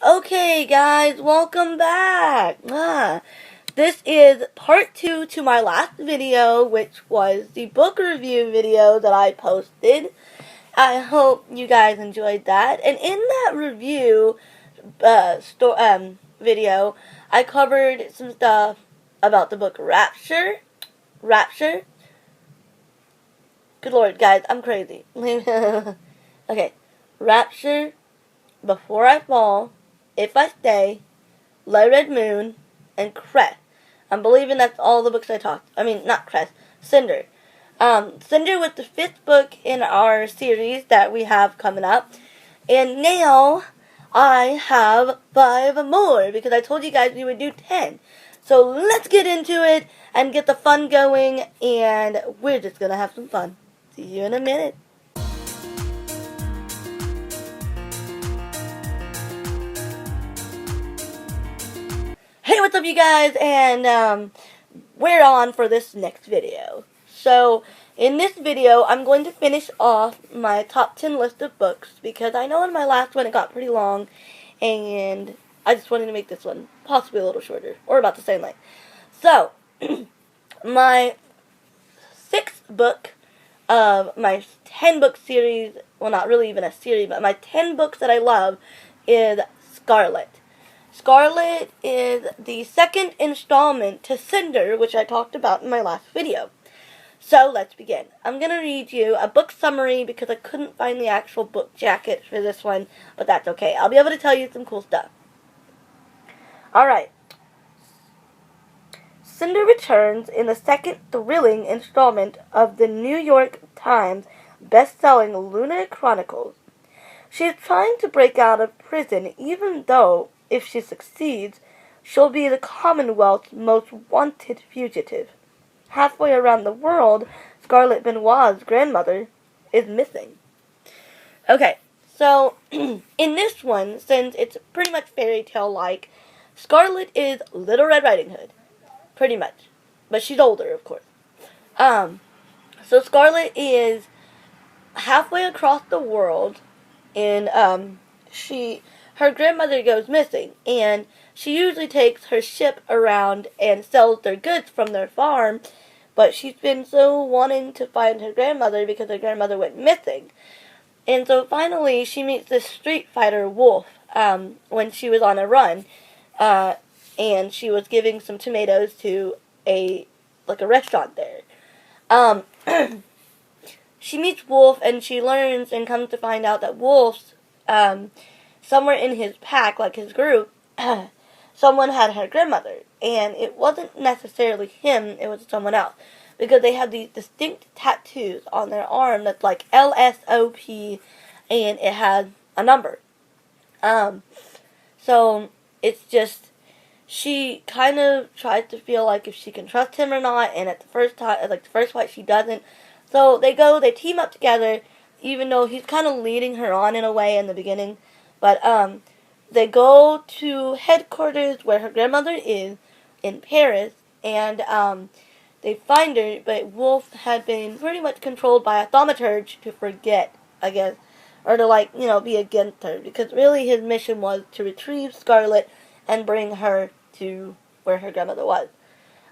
Okay, guys, welcome back. This is part 2 to my last video, which was the book review video that I posted. I hope you guys enjoyed that. And in that review video, I covered some stuff about the book Rapture. Good Lord, guys, I'm crazy. Okay, Rapture, Before I Fall, If I Stay, Blood Red Moon, and Cress. I'm believing that's all the books I talked. Not Cress, Cinder. Cinder was the 5th book in our series that we have coming up. And now I have 5 more because I told you guys we would do 10. So let's get into it and get the fun going, and we're just going to have some fun. See you in a minute. Hey, what's up, you guys? And we're on for this next video. So in this video, I'm going to finish off my top 10 list of books because I know in my last one it got pretty long, and I just wanted to make this one possibly a little shorter, or about the same length. So my 6th book of my 10 book series, well, not really even a series, but my 10 books that I love is Scarlet. Scarlet is the 2nd installment to Cinder, which I talked about in my last video. So let's begin. I'm going to read you a book summary because I couldn't find the actual book jacket for this one, but that's okay. I'll be able to tell you some cool stuff. Alright. Cinder returns in the 2nd thrilling installment of the New York Times best-selling Lunar Chronicles. She is trying to break out of prison, even though, if she succeeds, she'll be the Commonwealth's most wanted fugitive. Halfway around the world, Scarlett Benoit's grandmother is missing. Okay, so in this one, since it's pretty much fairy tale-like, Scarlett is Little Red Riding Hood. Pretty much. But she's older, of course. So Scarlett is halfway across the world, and her grandmother goes missing, and she usually takes her ship around and sells their goods from their farm, but she's been so wanting to find her grandmother because her grandmother went missing. And so finally she meets this street fighter, Wolf, when she was on a run, and she was giving some tomatoes to a restaurant there. She meets Wolf, and she learns and comes to find out that Wolf's, somewhere in his pack, like his group, someone had her grandmother. And it wasn't necessarily him, it was someone else. Because they have these distinct tattoos on their arm that's like LSOP, and it has a number. So it's just, she kind of tries to feel like if she can trust him or not, and at the first fight she doesn't. So they team up together, even though he's kind of leading her on in a way in the beginning. But they go to headquarters where her grandmother is in Paris, and they find her, but Wolf had been pretty much controlled by a thaumaturge to forget, I guess, or to be against her, because really his mission was to retrieve Scarlett and bring her to where her grandmother was.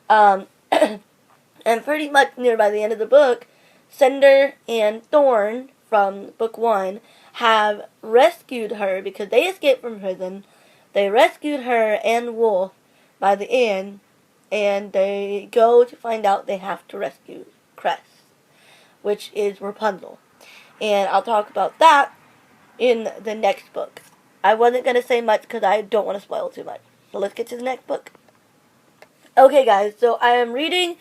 And pretty much near by the end of the book, Cinder and Thorn from book 1 have rescued her because they escaped from prison. They rescued her and Wolf by the end, and they go to find out they have to rescue Cress, which is Rapunzel. And I'll talk about that in the next book. I wasn't going to say much because I don't want to spoil too much. So let's get to the next book. Okay, guys, so I am reading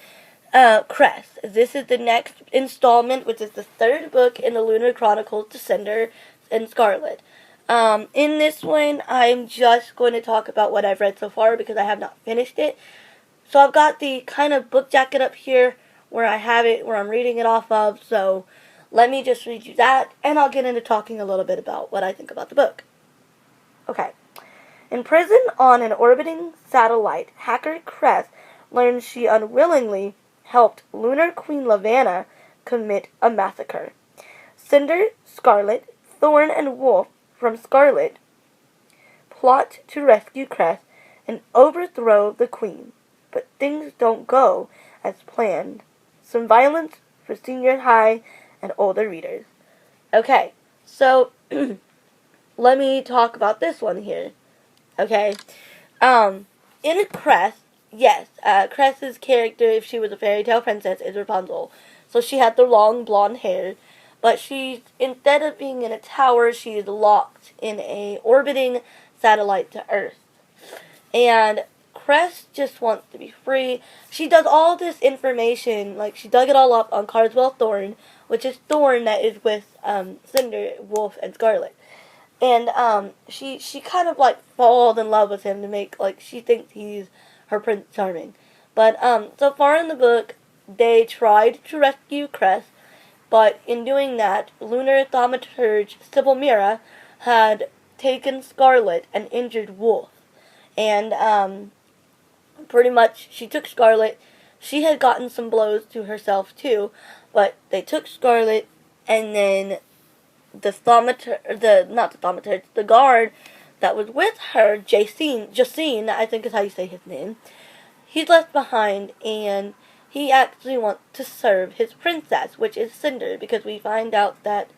Cress. This is the next installment, which is the 3rd book in the Lunar Chronicles to Cinder and Scarlet. In this one, I'm just going to talk about what I've read so far because I have not finished it. So I've got the kind of book jacket up here where I have it, where I'm reading it off of. So let me just read you that, and I'll get into talking a little bit about what I think about the book. Okay. In prison on an orbiting satellite, hacker Cress learns she unwillingly helped Lunar Queen Lavanna commit a massacre. Cinder, Scarlet, Thorn, and Wolf from Scarlet plot to rescue Cress and overthrow the queen. But things don't go as planned. Some violence for senior high and older readers. Okay, so let me talk about this one here. Okay, in Cress, yes, Cress's character, if she was a fairy tale princess, is Rapunzel. So she had the long blonde hair, but she's, instead of being in a tower, she's locked in a orbiting satellite to Earth. And Cress just wants to be free. She does all this information, like she dug it all up on Carswell Thorn, which is Thorn that is with Cinder, Wolf, and Scarlet. And she kind of like falls in love with him to make, like, she thinks he's her Prince Charming. But so far in the book, they tried to rescue Cress, but in doing that, lunar thaumaturge Sybil Mira had taken Scarlet and injured Wolf. And pretty much she took Scarlet. She had gotten some blows to herself too, but they took Scarlet, and then the guard that was with her, Jacine, I think is how you say his name, he's left behind, and he actually wants to serve his princess, which is Cinder, because we find out that,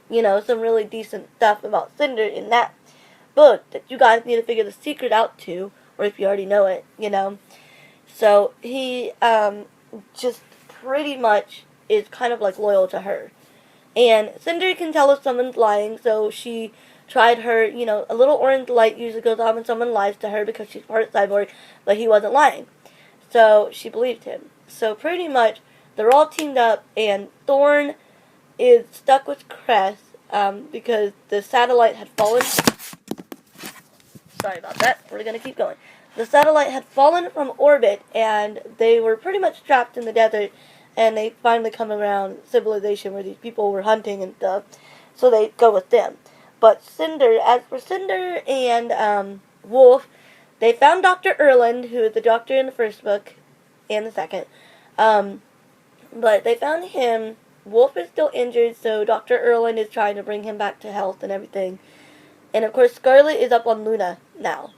some really decent stuff about Cinder in that book that you guys need to figure the secret out to, or if you already know it, So he just pretty much is kind of like loyal to her. And Cinder can tell if someone's lying, so she tried her, a little orange light usually goes on when someone lies to her because she's part cyborg, but he wasn't lying. So she believed him. So pretty much, they're all teamed up, and Thorn is stuck with Cress because the satellite had fallen. Sorry about that. We're going to keep going. The satellite had fallen from orbit, and they were pretty much trapped in the desert, and they finally come around civilization where these people were hunting and stuff, so they go with them. But as for Cinder and Wolf, they found Dr. Erland, who is the doctor in the first book and the second. But they found him. Wolf is still injured, so Dr. Erland is trying to bring him back to health and everything. And of course, Scarlet is up on Luna now.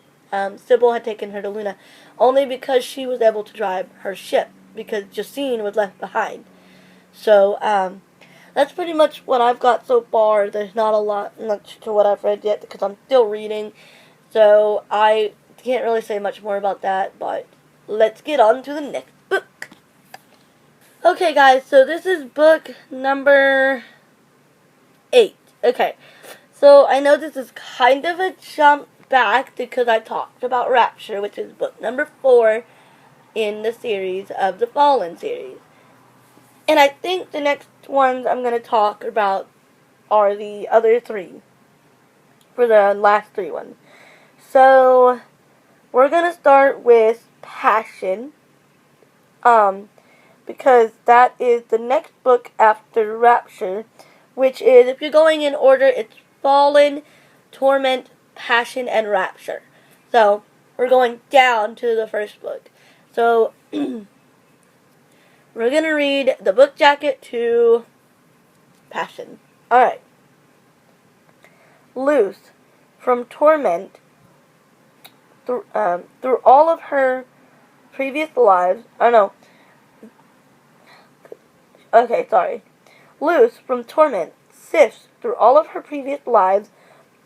Sybil had taken her to Luna only because she was able to drive her ship, because Jacine was left behind. So, that's pretty much what I've got so far. There's not much to what I've read yet because I'm still reading. So, I can't really say much more about that, but let's get on to the next book. Okay, guys, so this is book number 8. Okay, so I know this is kind of a jump back because I talked about Rapture, which is book number 4 in the series of the Fallen series. And I think the next ones I'm going to talk about are the other 3, for the last 3 ones. So, we're going to start with Passion, because that is the next book after Rapture, which is, if you're going in order, it's Fallen, Torment, Passion, and Rapture. So, we're going down to the first book. So, we're going to read the book jacket to Passion. Alright. Loose from Torment, through all of her previous lives. Loose from Torment sifts through all of her previous lives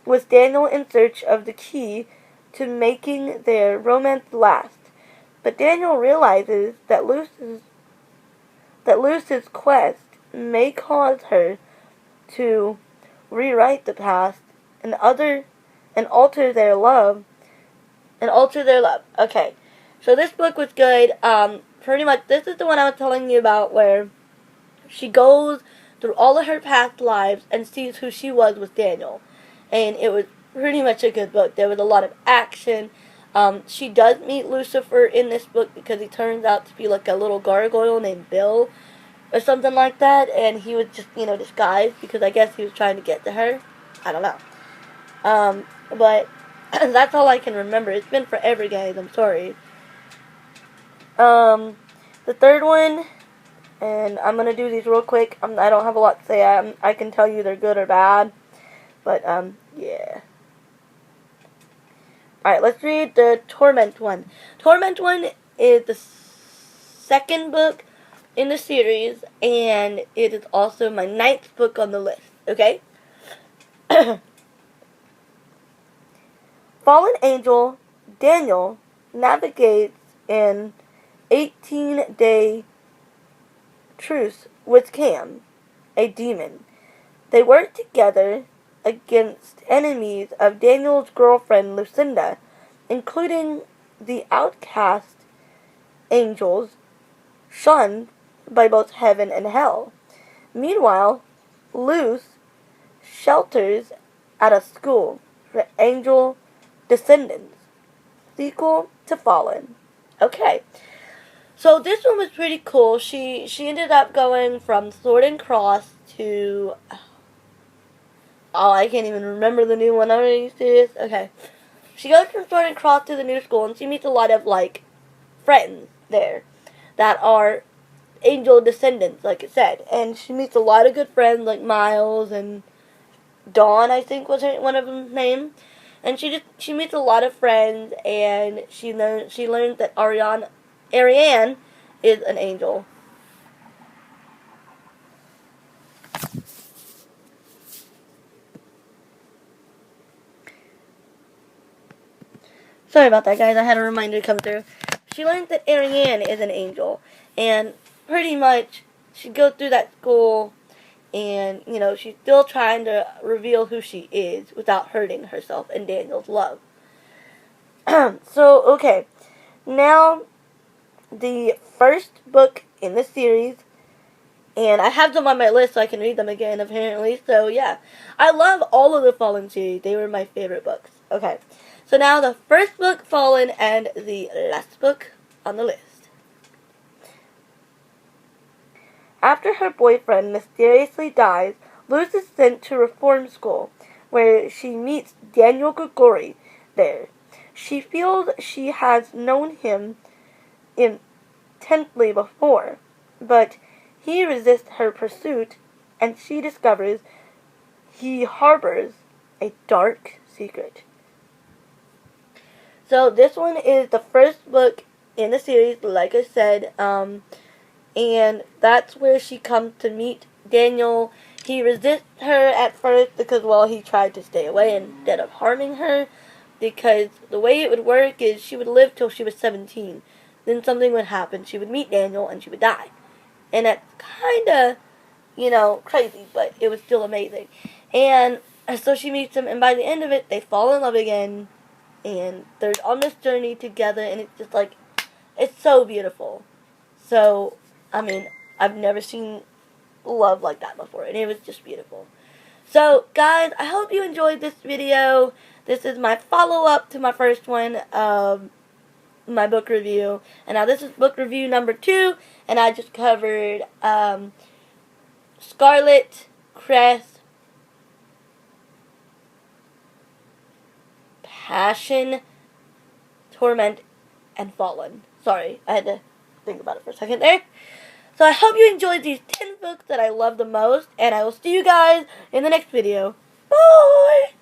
with Daniel in search of the key to making their romance last. But Daniel realizes that Luce's quest may cause her to rewrite the past and alter their love. Okay, so this book was good. Pretty much, this is the one I was telling you about where she goes through all of her past lives and sees who she was with Daniel. And it was pretty much a good book. There was a lot of action. She does meet Lucifer in this book because he turns out to be like a little gargoyle named Bill or something like that. And he was just, disguised because I guess he was trying to get to her. I don't know. But that's all I can remember. It's been forever, guys. I'm sorry. The third one, and I'm going to do these real quick. I don't have a lot to say. I can tell you they're good or bad. But, yeah. Alright, let's read the Torment one. Torment one is the second book in the series, and it is also my 9th book on the list, okay? Fallen angel Daniel navigates an 18-day truce with Cam, a demon. They work together against enemies of Daniel's girlfriend Lucinda, including the outcast angels shunned by both heaven and hell. Meanwhile, Luce shelters at a school for angel descendants. Sequel to Fallen. Okay. So this one was pretty cool. She ended up going from Sword and Cross to... Oh, I can't even remember the new one. Are you serious? Okay. She goes from Sword and Cross to the new school, and she meets a lot of, like, friends there that are angel descendants, like it said. And she meets a lot of good friends, like Miles and Dawn, I think was one of them's name. And she meets a lot of friends, and she learns that Ariane is an angel. Sorry about that, guys. I had a reminder come through. She learns that Ariane is an angel, and pretty much she goes through that school, and, you know, she's still trying to reveal who she is without hurting herself and Daniel's love. So, okay. Now, the first book in the series, and I have them on my list so I can read them again, apparently. So, yeah. I love all of the Fallen series. They were my favorite books. Okay. So now the first book, Fallen, and the last book on the list. After her boyfriend mysteriously dies, Luce is sent to reform school, where she meets Daniel Grigori there. She feels she has known him intently before, but he resists her pursuit, and she discovers he harbors a dark secret. So this one is the first book in the series, like I said, and that's where she comes to meet Daniel. He resists her at first because, well, he tried to stay away instead of harming her, because the way it would work is she would live till she was 17. Then something would happen. She would meet Daniel and she would die. And that's kind of, you know, crazy, but it was still amazing. And so she meets him, and by the end of it, they fall in love again. And they're on this journey together, and it's just like, it's so beautiful. So, I mean, I've never seen love like that before, and it was just beautiful. So, guys, I hope you enjoyed this video. This is my follow-up to my first one, my book review. And now this is book review number 2, and I just covered Scarlet, Crest, Passion, Torment, and Fallen. Sorry, I had to think about it for a second there. So I hope you enjoyed these 10 books that I love the most, and I will see you guys in the next video. Bye!